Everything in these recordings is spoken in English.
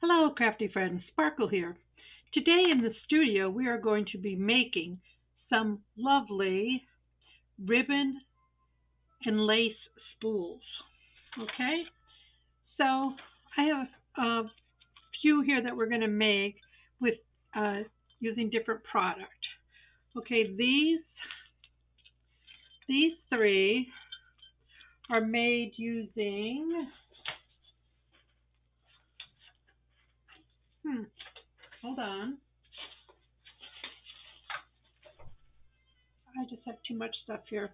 Hello, crafty friends. Sparkle here. Today in the studio, we are going to be making some lovely ribbon and lace spools. Okay, so I have a few here that we're going to make with uh, using different product. Okay, these three are made using. Hold on. I just have too much stuff here.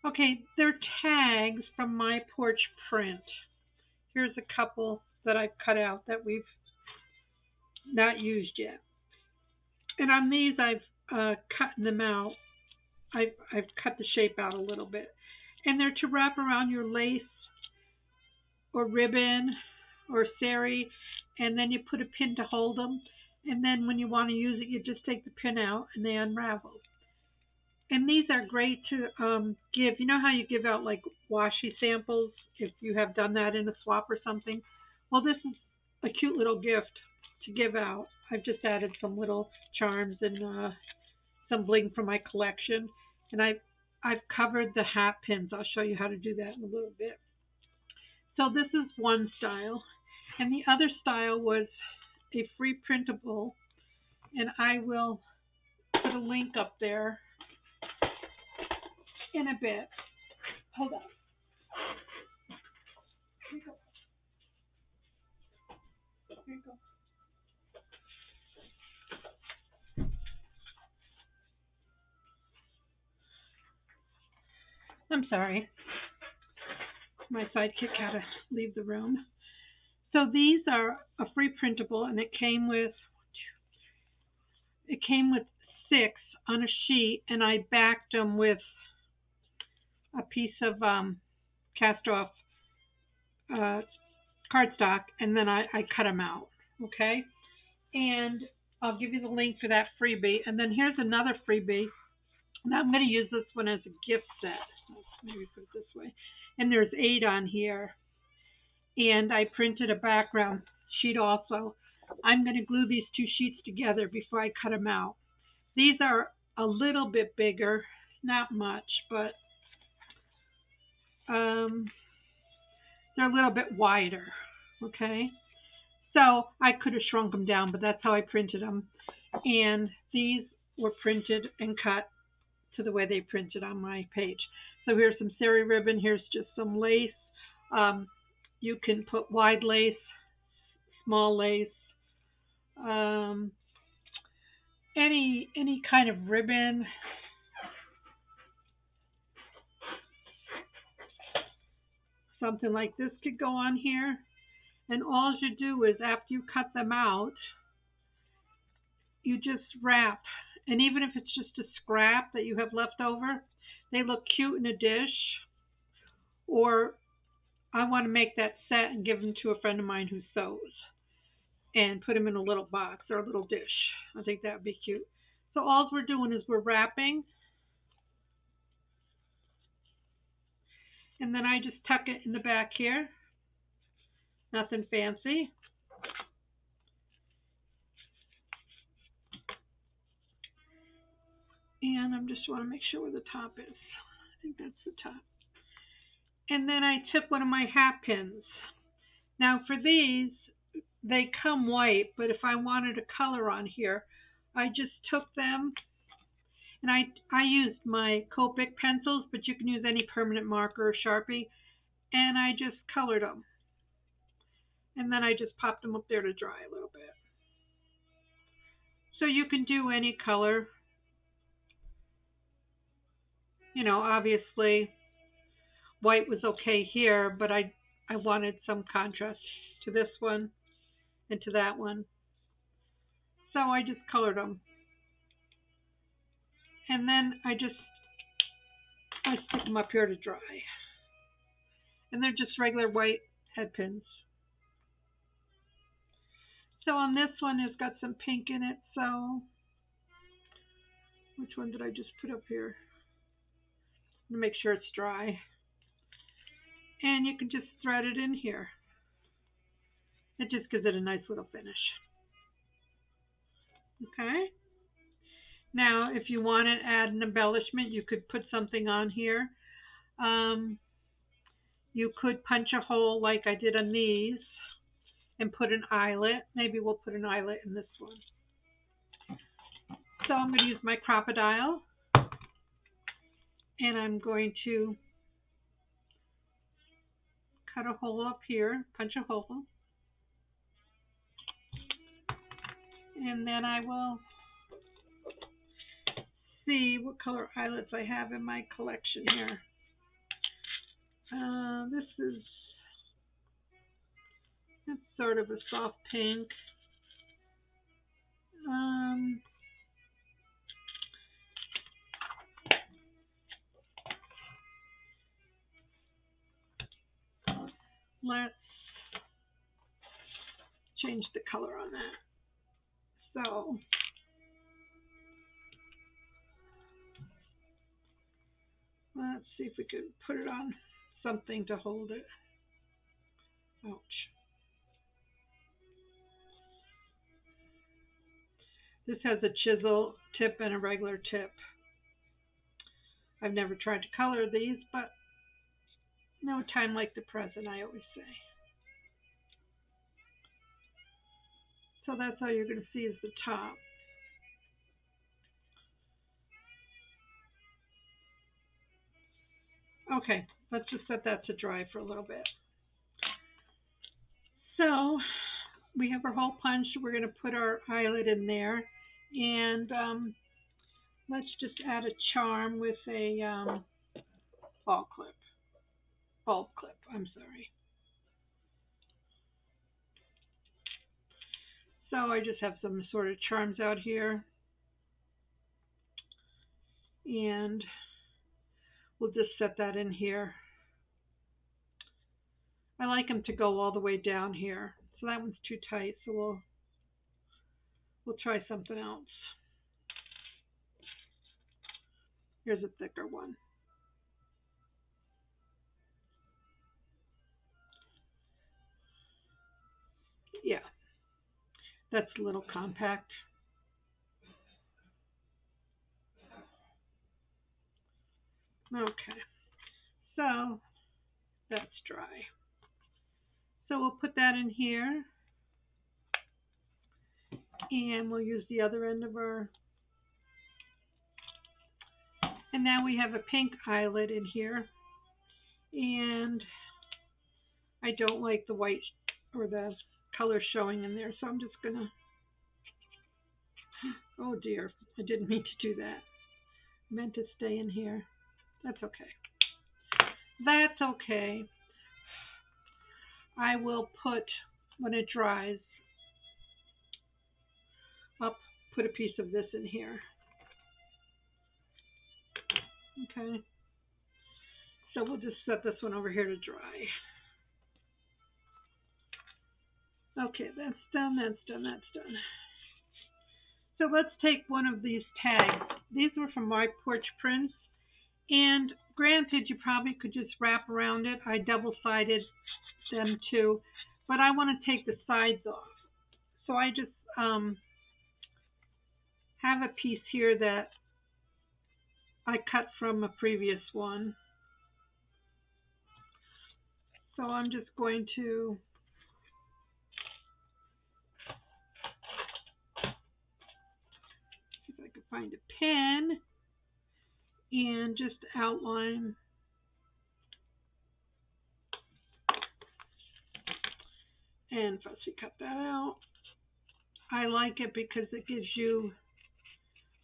Okay, they're tags from My Porch Print. Here's a couple that I've cut out that we've not used yet. And on these, I've cut them out. I've cut the shape out a little bit. And they're to wrap around your lace or ribbon or sari, and then you put a pin to hold them. And then when you want to use it, you just take the pin out and they unravel. And these are great to give. You know how you give out like washi samples if you have done that in a swap or something? Well, this is a cute little gift to give out. I've just added some little charms and some bling from my collection. And I've covered the hat pins. I'll show you how to do that in a little bit. So this is one style. And the other style was a free printable. And I will put a link up there in a bit. Hold on. Here you go. Here you go. I'm sorry. My sidekick had to leave the room. So these are a free printable, and it came with six on a sheet, and I backed them with a piece of cast off uh, cardstock, and then I cut them out. Okay, and I'll give you the link for that freebie. And then here's another freebie. Now I'm going to use this one as a gift set. Let's maybe put it this way. And there's 8 on here. And I printed a background sheet also. I'm going to glue these two sheets together before I cut them out. These are a little bit bigger, not much, but they're a little bit wider. Okay, so I could have shrunk them down, but that's how I printed them. And these were printed and cut to the way they printed on my page. So here's some sari ribbon. Here's just some lace. You can put wide lace, small lace, um, any kind of ribbon. Something like this could go on here. And all you do is after you cut them out, you just wrap. And even if it's just a scrap that you have left over, they look cute in a dish. Or I want to make that set and give them to a friend of mine who sews and put them in a little box or a little dish. I think that would be cute. So all we're doing is we're wrapping, and then I just tuck it in the back here. Nothing fancy. And I just want to make sure where the top is. I think that's the top. And then I took one of my hat pins. Now for these, they come white, but if I wanted a color on here, I just took them and I used my Copic pencils, but you can use any permanent marker or Sharpie, and I just colored them. And then I just popped them up there to dry a little bit. So you can do any color. You know, obviously white was okay here, but I wanted some contrast to this one and to that one. So I just colored them. And then I stick them up here to dry. And they're just regular white head pins. So on this one, it's got some pink in it. So which one did I just put up here? To make sure it's dry. And you can just thread it in here. It just gives it a nice little finish. Okay. Now, if you want to add an embellishment, you could put something on here. Um, you could punch a hole like I did on these and put an eyelet. Maybe we'll put an eyelet in this one. So I'm going to use my crocodile, and I'm going to cut a hole up here, punch a hole, and then I will see what color eyelets I have in my collection here. This is it's sort of a soft pink. Um, let's change the color on that. So let's see if we can put it on something to hold it. Ouch. This has a chisel tip and a regular tip. I've never tried to color these, but no time like the present, I always say. So that's all you're going to see is the top. Okay, let's just set that to dry for a little bit. So we have our hole punched. We're going to put our eyelet in there, and let's just add a charm with a bulb clip. I'm sorry. So I just have some sort of charms out here, and we'll just set that in here. I like them to go all the way down here. So that one's too tight, so we'll try something else. Here's a thicker one. Yeah, that's a little compact. Okay, so that's dry. So we'll put that in here, and we'll use the other end of our, and now we have a pink eyelet in here, and I don't like the white or the color showing in there, so I'm just gonna, oh dear, I didn't mean to do that. I meant to stay in here. That's okay. That's okay. I will put, when it dries, I'll put a piece of this in here. Okay. So we'll just set this one over here to dry. Okay, that's done, that's done, that's done. So let's take one of these tags. These were from My Porch Prints, and granted, you probably could just wrap around it. I double-sided them too, but I want to take the sides off. So I just have a piece here that I cut from a previous one. So I'm just going to see if I can find a pen and just outline. And fussy cut that out. I like it because it gives you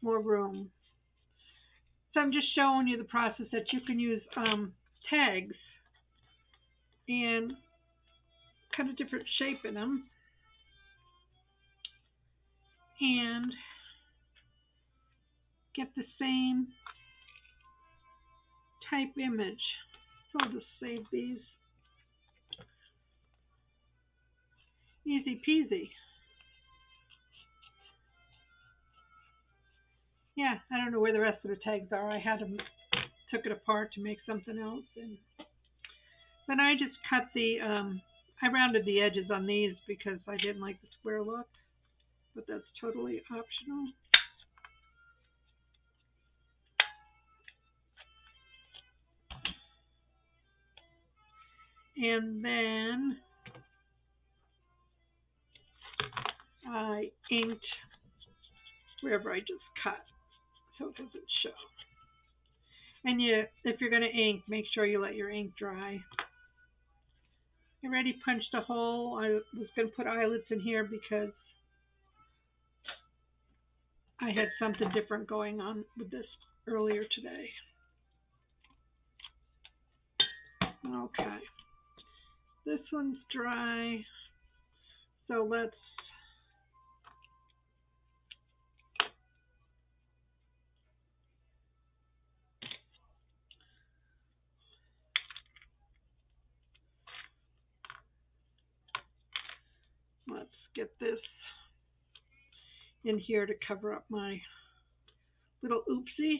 more room. So I'm just showing you the process that you can use tags and cut a different shape in them and get the same type image. So I'll just save these. Easy peasy. Yeah, I don't know where the rest of the tags are. I had them, took it apart to make something else, and then I just cut the I rounded the edges on these because I didn't like the square look, but that's totally optional. And then I inked wherever I just cut so it doesn't show. And if you're going to ink, make sure you let your ink dry. I already punched a hole. I was going to put eyelets in here because I had something different going on with this earlier today. Okay. This one's dry. So let's get this in here to cover up my little oopsie.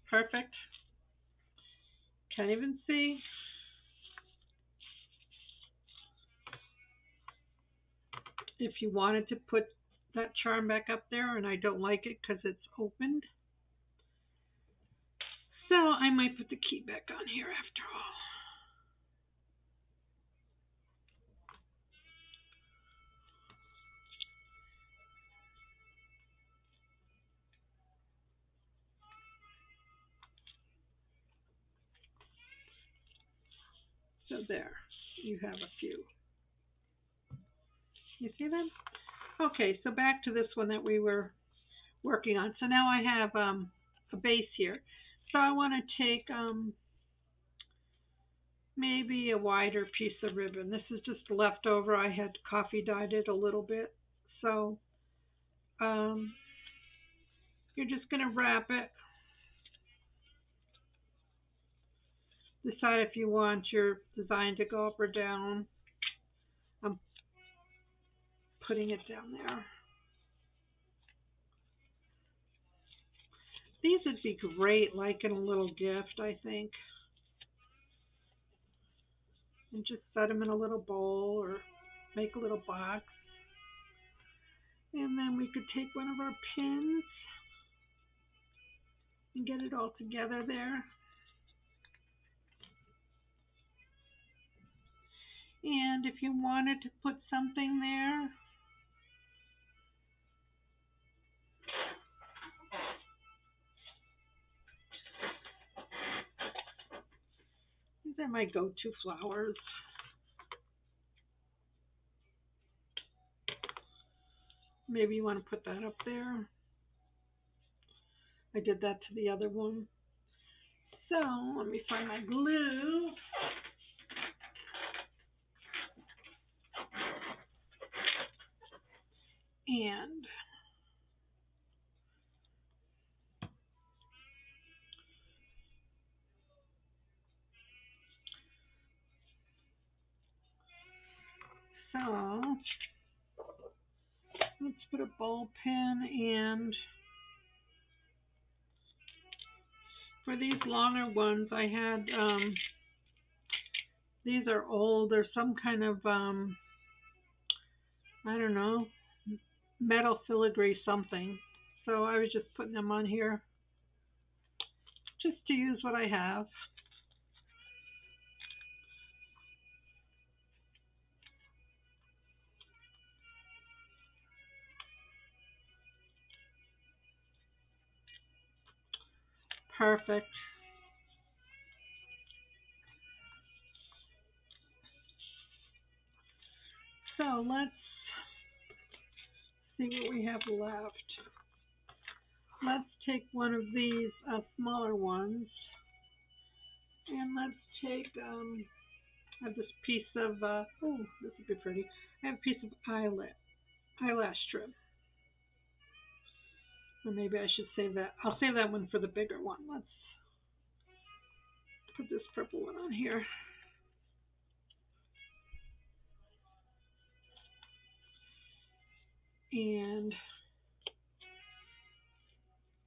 Perfect. Can't even see. If you wanted to put that charm back up there, and I don't like it because it's opened, so I might put the key back on here after all. So there, you have a few. You see them? Okay, so back to this one that we were working on. So now I have a base here. So I want to take maybe a wider piece of ribbon. This is just leftover. I had coffee dyed it a little bit. So you're just going to wrap it. Decide if you want your design to go up or down. I'm putting it down there. These would be great like in a little gift, I think. And just set them in a little bowl or make a little box. And then we could take one of our pins and get it all together there. And if you wanted to put something there, these are my go-to flowers. Maybe you want to put that up there. I did that to the other one. So let me find my glue. And so let's put a ball pen, and for these longer ones I had these are old. They're some kind of I don't know, metal filigree something. So I was just putting them on here just to use what I have. Perfect. So let's see what we have left. Let's take one of these smaller ones, and let's take I have this piece of oh, this would be pretty. I have a piece of eyelash trim. Or maybe I should save that. I'll save that one for the bigger one. Let's put this purple one on here. And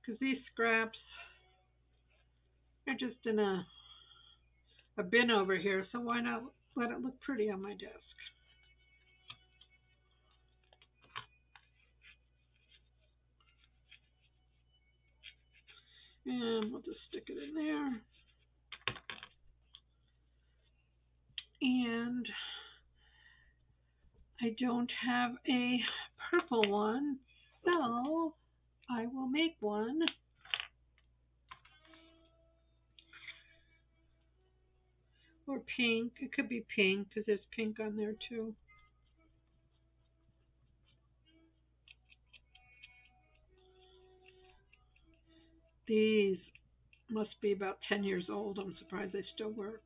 because these scraps are just in a bin over here, so why not let it look pretty on my desk? And we'll just stick it in there. And I don't have a purple one, so I will make one. Or pink. It could be pink because there's pink on there too. These must be about 10 years old. I'm surprised they still work.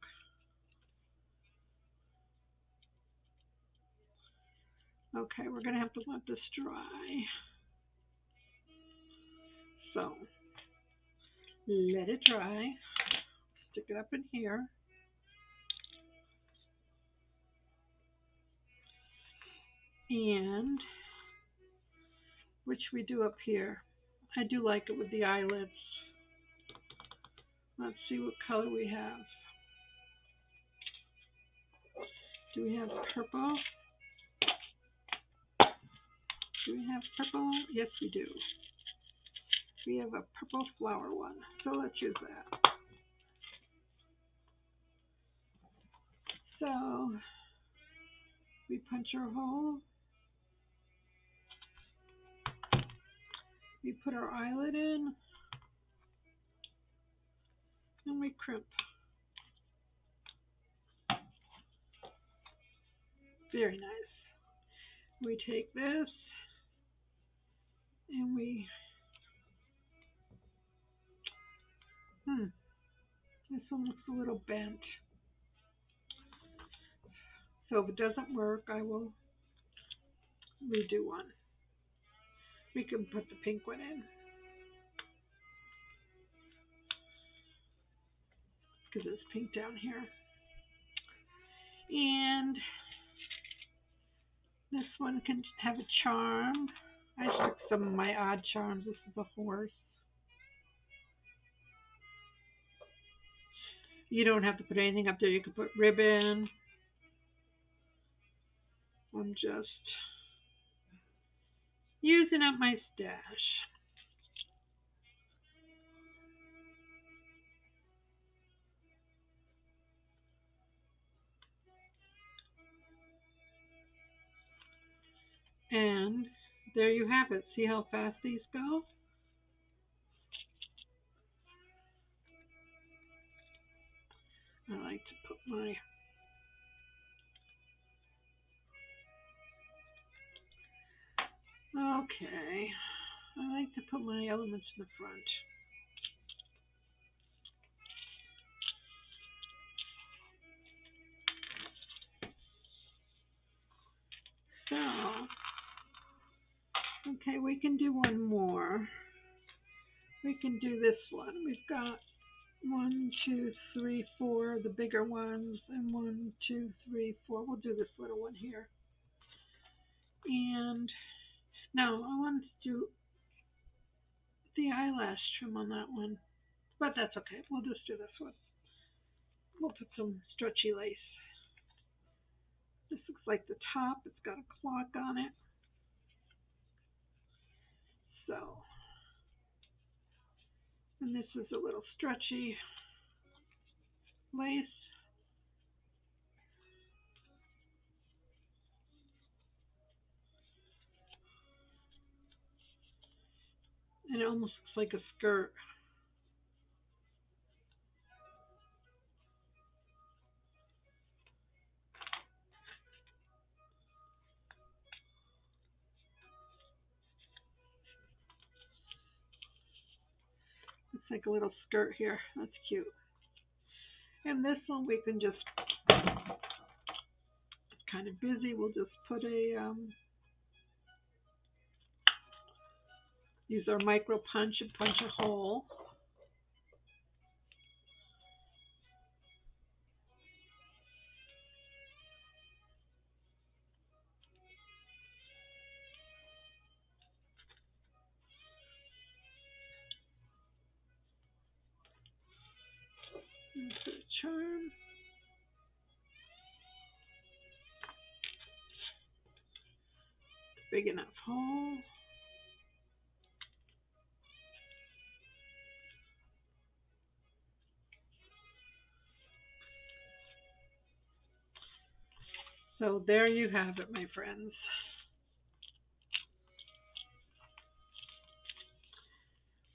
Okay, we're going to have to let this dry. So, let it dry. Stick it up in here. And which we do up here. I do like it with the eyelids. Let's see what color we have. Do we have purple? Do we have purple? Yes, we do. We have a purple flower one. So let's use that. So we punch our hole. We put our eyelid in. And we crimp. Very nice. We take this and we, this one looks a little bent. So if it doesn't work, I will redo one. We can put the pink one in. Because it's pink down here. And this one can have a charm. I took some of my odd charms. This is a horse. You don't have to put anything up there. You can put ribbon. I'm just using up my stash. And there you have it. See how fast these go? I like to put my okay. I like to put my elements in the front. So, okay, we can do one more. We can do this one. We've got 1, 2, 3, 4, the bigger ones, and 1, 2, 3, 4. We'll do this little one here. And now I want to do the eyelash trim on that one, but that's okay. We'll just do this one. We'll put some stretchy lace. This looks like the top. It's got a clock on it. So, and this is a little stretchy lace. And it almost looks like a skirt. It's like a little skirt here. That's cute. And this one we can just, it's kind of busy. We'll just put a, use our micro punch and punch a hole. big enough hole. So there you have it, my friends.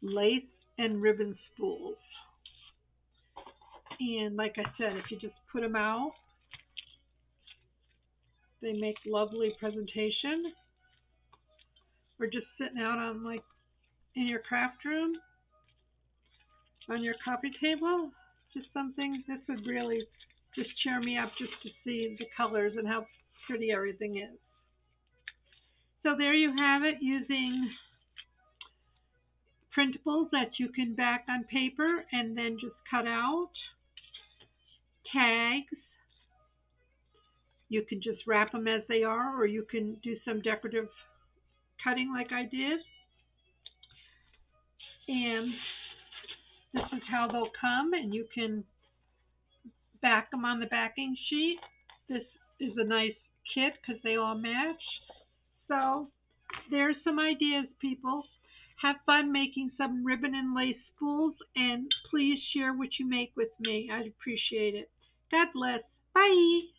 Lace and ribbon spools. And like I said, if you just put them out, they make lovely presentation. Or just sitting out on like in your craft room, on your coffee table. Just something, this would really just cheer me up just to see the colors and how pretty everything is. So there you have it, using printables that you can back on paper and then just cut out. Tags, you can just wrap them as they are, or you can do some decorative cutting like I did. And this is how they'll come, and you can back them on the backing sheet. This is a nice kit because they all match. So there's some ideas, people. Have fun making some ribbon and lace spools, and please share what you make with me. I'd appreciate it. God bless. Bye.